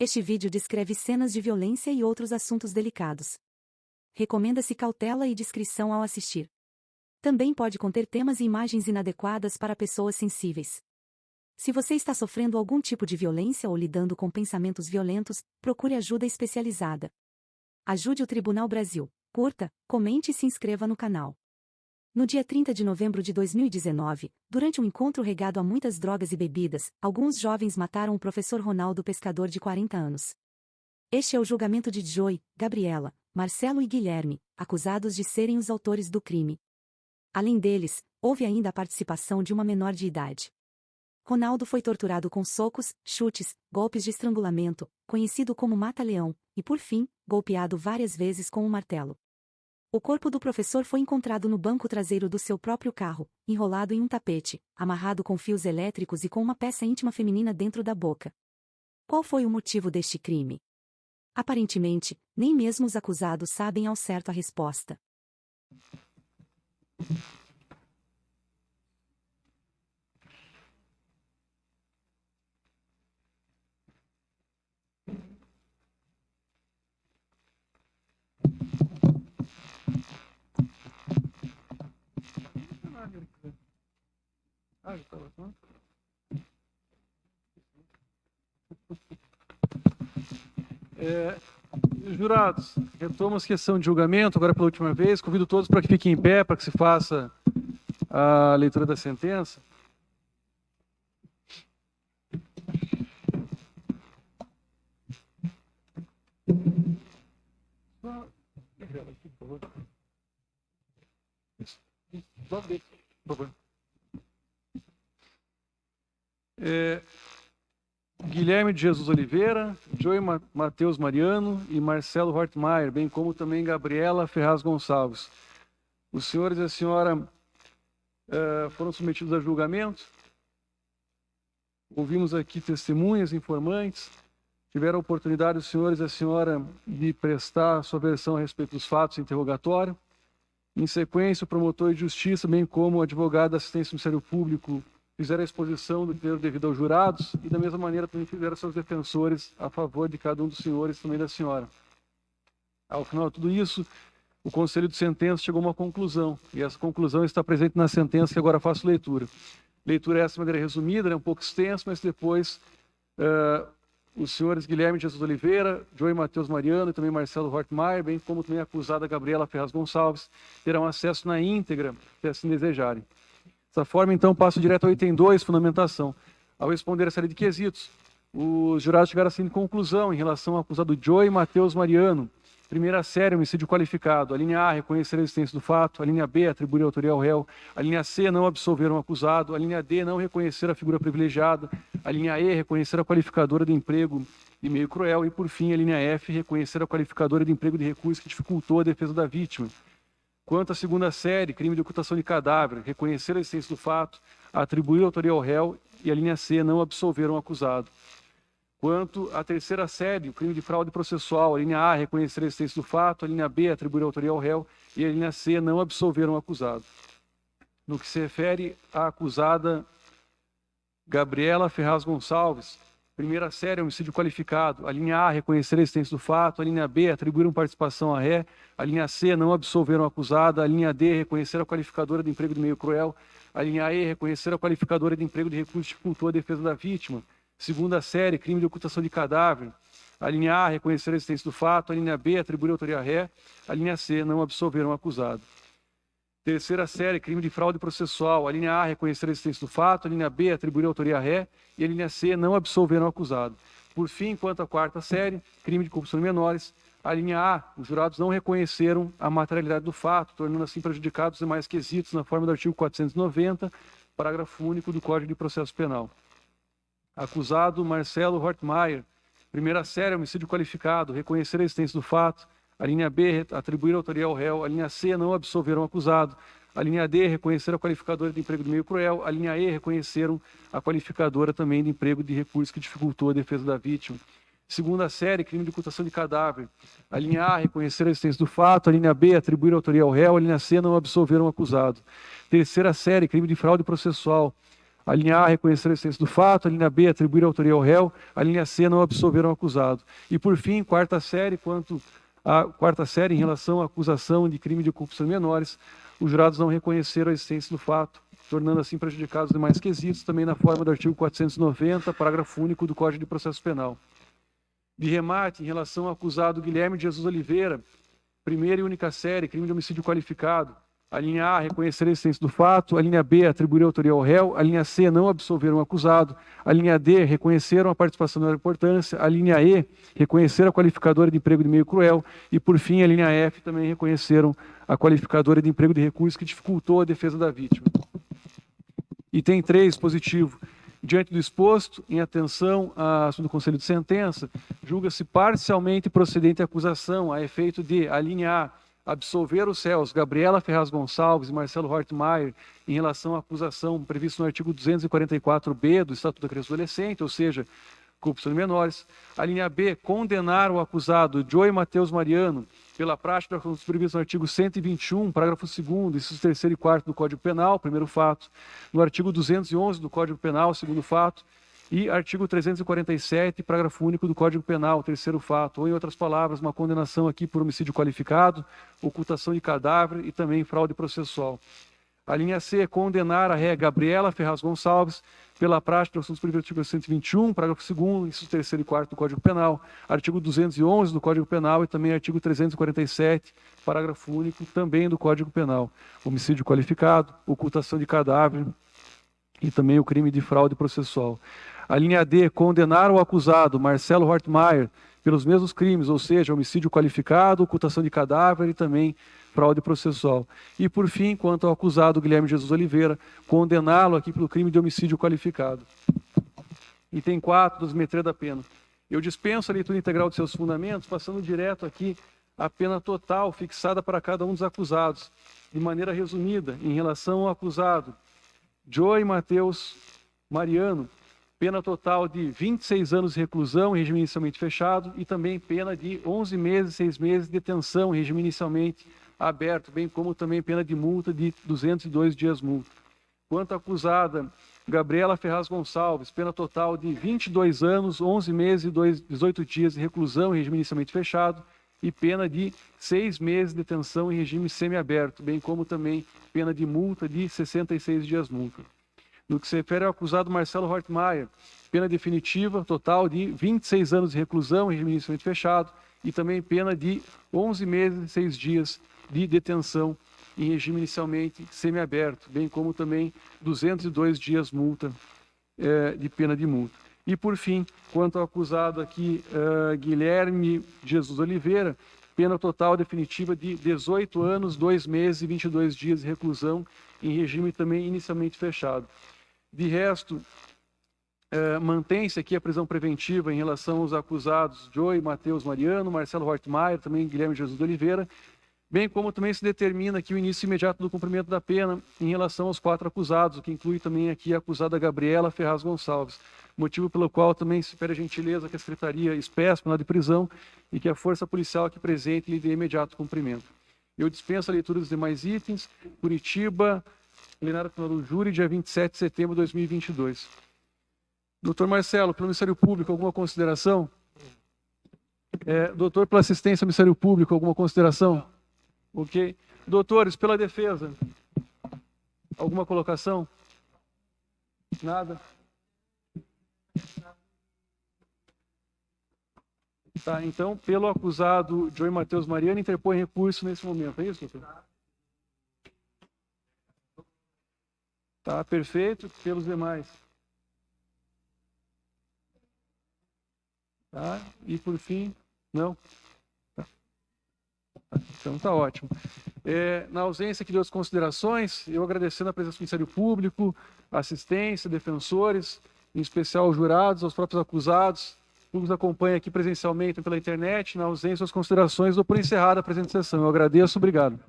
Este vídeo descreve cenas de violência e outros assuntos delicados. Recomenda-se cautela e discrição ao assistir. Também pode conter temas e imagens inadequadas para pessoas sensíveis. Se você está sofrendo algum tipo de violência ou lidando com pensamentos violentos, procure ajuda especializada. Ajude o Tribunal Brasil. Curta, comente e se inscreva no canal. No dia 30 de novembro de 2019, durante um encontro regado a muitas drogas e bebidas, alguns jovens mataram o professor Ronaldo Pescador de 40 anos. Este é o julgamento de Joey, Gabriela, Marcelo e Guilherme, acusados de serem os autores do crime. Além deles, houve ainda a participação de uma menor de idade. Ronaldo foi torturado com socos, chutes, golpes de estrangulamento, conhecido como mata-leão, e por fim, golpeado várias vezes com um martelo. O corpo do professor foi encontrado no banco traseiro do seu próprio carro, enrolado em um tapete, amarrado com fios elétricos e com uma peça íntima feminina dentro da boca. Qual foi o motivo deste crime? Aparentemente, nem mesmo os acusados sabem ao certo a resposta. Jurados, retomamos a questão de julgamento, agora pela última vez. Convido todos para que fiquem em pé, para que se faça a leitura da sentença. Guilherme de Jesus Oliveira, Joey Matheus Mariano e Marcelo Hortmeier, bem como também Gabriela Ferraz Gonçalves. Os senhores e a senhora foram submetidos a julgamento. Ouvimos aqui testemunhas, informantes. Tiveram a oportunidade, os senhores e a senhora, de prestar sua versão a respeito dos fatos em interrogatório. Em sequência, o promotor de justiça, bem como o advogado da assistência do Ministério Público, fizeram a exposição do dinheiro devido aos jurados e, da mesma maneira, também fizeram seus defensores a favor de cada um dos senhores e também da senhora. Ao final de tudo isso, o Conselho de Sentença chegou a uma conclusão, e essa conclusão está presente na sentença que agora faço leitura. Leitura essa de maneira resumida, um pouco extensa, mas depois os senhores Guilherme de Jesus Oliveira, Joey Matheus Mariano e também Marcelo Hortmeier, bem como também a acusada Gabriela Ferraz Gonçalves, terão acesso na íntegra, se assim desejarem. Dessa forma, então, passo direto ao item 2, fundamentação. Ao responder a série de quesitos, os jurados chegaram assim de conclusão em relação ao acusado Joey Matheus Mariano. Primeira série, homicídio qualificado. A linha A, reconhecer a existência do fato. A linha B, atribuir a autoria ao réu. A linha C, não absolver um acusado. A linha D, não reconhecer a figura privilegiada. A linha E, reconhecer a qualificadora de emprego de meio cruel. E, por fim, a linha F, reconhecer a qualificadora de emprego de recurso que dificultou a defesa da vítima. Quanto à segunda série, crime de ocultação de cadáver, reconhecer a existência do fato, atribuir a autoria ao réu e a linha C, não absolver um acusado. Quanto à terceira série, o crime de fraude processual, a linha A, reconhecer a existência do fato, a linha B, atribuir a autoria ao réu e a linha C, não absolver um acusado. No que se refere à acusada Gabriela Ferraz Gonçalves, primeira série, homicídio qualificado. A linha A, reconhecer a existência do fato. A linha B, atribuir uma participação à ré. A linha C, não absolver um acusado. A linha D, reconhecer a qualificadora de emprego de meio cruel. A linha E, reconhecer a qualificadora de emprego de recurso que dificultou a defesa da vítima. Segunda série, crime de ocultação de cadáver. A linha A, reconhecer a existência do fato. A linha B, atribuir a autoria à ré. A linha C, não absolver um acusado. Terceira série, crime de fraude processual. A linha A, reconhecer a existência do fato. A linha B, atribuir a autoria à ré. E a linha C, não absolver um acusado. Por fim, quanto à quarta série, crime de corrupção de menores. A linha A, os jurados não reconheceram a materialidade do fato, tornando assim prejudicados os demais quesitos na forma do artigo 490, parágrafo único do Código de Processo Penal. Acusado Marcelo Hortmeier, primeira série, homicídio qualificado, reconhecer a existência do fato. A linha B, atribuir a autoria ao réu. A linha C, não absolver um acusado. A linha D, reconhecer a qualificadora de emprego de meio cruel. A linha E, reconheceram a qualificadora também de emprego de recurso que dificultou a defesa da vítima. Segunda série, crime de ocultação de cadáver. A linha A, reconhecer a existência do fato. A linha B, atribuir a autoria ao réu. A linha C, não absolver um acusado. Terceira série, crime de fraude processual. A linha A, reconhecer a existência do fato. A linha B, atribuir a autoria ao réu. A linha C, não absolver o acusado. E, por fim, quarta série, quanto à quarta série, em relação à acusação de crime de corrupção de menores, os jurados não reconheceram a existência do fato, tornando assim prejudicados os demais quesitos, também na forma do artigo 490, parágrafo único do Código de Processo Penal. De remate, em relação ao acusado Guilherme de Jesus Oliveira, primeira e única série, crime de homicídio qualificado. A linha A, reconhecer a existência do fato. A linha B, atribuir a autoria ao réu. A linha C, não absolver o acusado. A linha D, reconheceram a participação da importância. A linha E, reconhecer a qualificadora de emprego de meio cruel. E, por fim, a linha F, também reconheceram a qualificadora de emprego de recurso que dificultou a defesa da vítima. Item 3, positivo. Diante do exposto, em atenção do Conselho de Sentença, julga-se parcialmente procedente a acusação a efeito de, a linha A, absolver os réus Gabriela Ferraz Gonçalves e Marcelo Hortmeier em relação à acusação prevista no artigo 244b do Estatuto da Criança e do Adolescente, ou seja, corrupção de menores. A linha B, condenar o acusado Joey Matheus Mariano pela prática da conduta prevista no artigo 121, parágrafo 2º, incisos 3º e 4º do Código Penal, primeiro fato, no artigo 211 do Código Penal, segundo fato, e artigo 347, parágrafo único do Código Penal, terceiro fato, ou em outras palavras, uma condenação aqui por homicídio qualificado, ocultação de cadáver e também fraude processual. A linha C, condenar a ré Gabriela Ferraz Gonçalves pela prática do assunto previsto no artigo 121, parágrafo 2º, inciso 3º e 4º do Código Penal, artigo 211 do Código Penal e também artigo 347, parágrafo único, também do Código Penal. Homicídio qualificado, ocultação de cadáver e também o crime de fraude processual. A linha D, condenar o acusado Marcelo Hortmeier pelos mesmos crimes, ou seja, homicídio qualificado, ocultação de cadáver e também fraude processual. E, por fim, quanto ao acusado Guilherme Jesus Oliveira, condená-lo aqui pelo crime de homicídio qualificado. Item 4, dosimetria da pena. Eu dispenso a leitura integral de seus fundamentos, passando direto aqui a pena total fixada para cada um dos acusados, de maneira resumida, em relação ao acusado Joey Matheus Mariano, pena total de 26 anos de reclusão em regime inicialmente fechado e também pena de 11 meses, 6 meses de detenção em regime inicialmente aberto, bem como também pena de multa de 202 dias multa. Quanto à acusada Gabriela Ferraz Gonçalves, pena total de 22 anos, 11 meses e 18 dias de reclusão em regime inicialmente fechado e pena de 6 meses de detenção em regime semiaberto, bem como também pena de multa de 66 dias multa. No que se refere ao acusado Marcelo Hortmeier, pena definitiva total de 26 anos de reclusão em regime inicialmente fechado e também pena de 11 meses e 6 dias de detenção em regime inicialmente semiaberto, bem como também 202 dias multa de pena de multa. E, por fim, quanto ao acusado aqui, Guilherme Jesus Oliveira, pena total definitiva de 18 anos, 2 meses e 22 dias de reclusão em regime também inicialmente fechado. De resto, mantém-se aqui a prisão preventiva em relação aos acusados Joey Matheus Mariano, Marcelo Hortmeier, também Guilherme Jesus de Oliveira, bem como também se determina aqui o início imediato do cumprimento da pena em relação aos 4 acusados, o que inclui também aqui a acusada Gabriela Ferraz Gonçalves, motivo pelo qual também se espera a gentileza que a Secretaria espécie penal de prisão e que a Força Policial aqui presente lhe dê imediato cumprimento. Eu dispenso a leitura dos demais itens. Curitiba, plenário do júri, dia 27 de setembro de 2022. Doutor Marcelo, pelo Ministério Público, alguma consideração? Doutor, pela assistência ao Ministério Público, alguma consideração? Ok. Doutores, pela defesa, alguma colocação? Nada? Tá, então, pelo acusado Joey Matheus Mariano, interpõe recurso nesse momento, é isso, doutor? Tá, perfeito. Pelos demais? Tá, e por fim, não? Tá. Então tá ótimo. Na ausência aqui de outras considerações, eu agradecendo a presença do Ministério Público, assistência, defensores, em especial aos jurados, aos próprios acusados, que nos acompanha aqui presencialmente pela internet, na ausência das considerações, dou por encerrada a presente sessão. Eu agradeço, obrigado.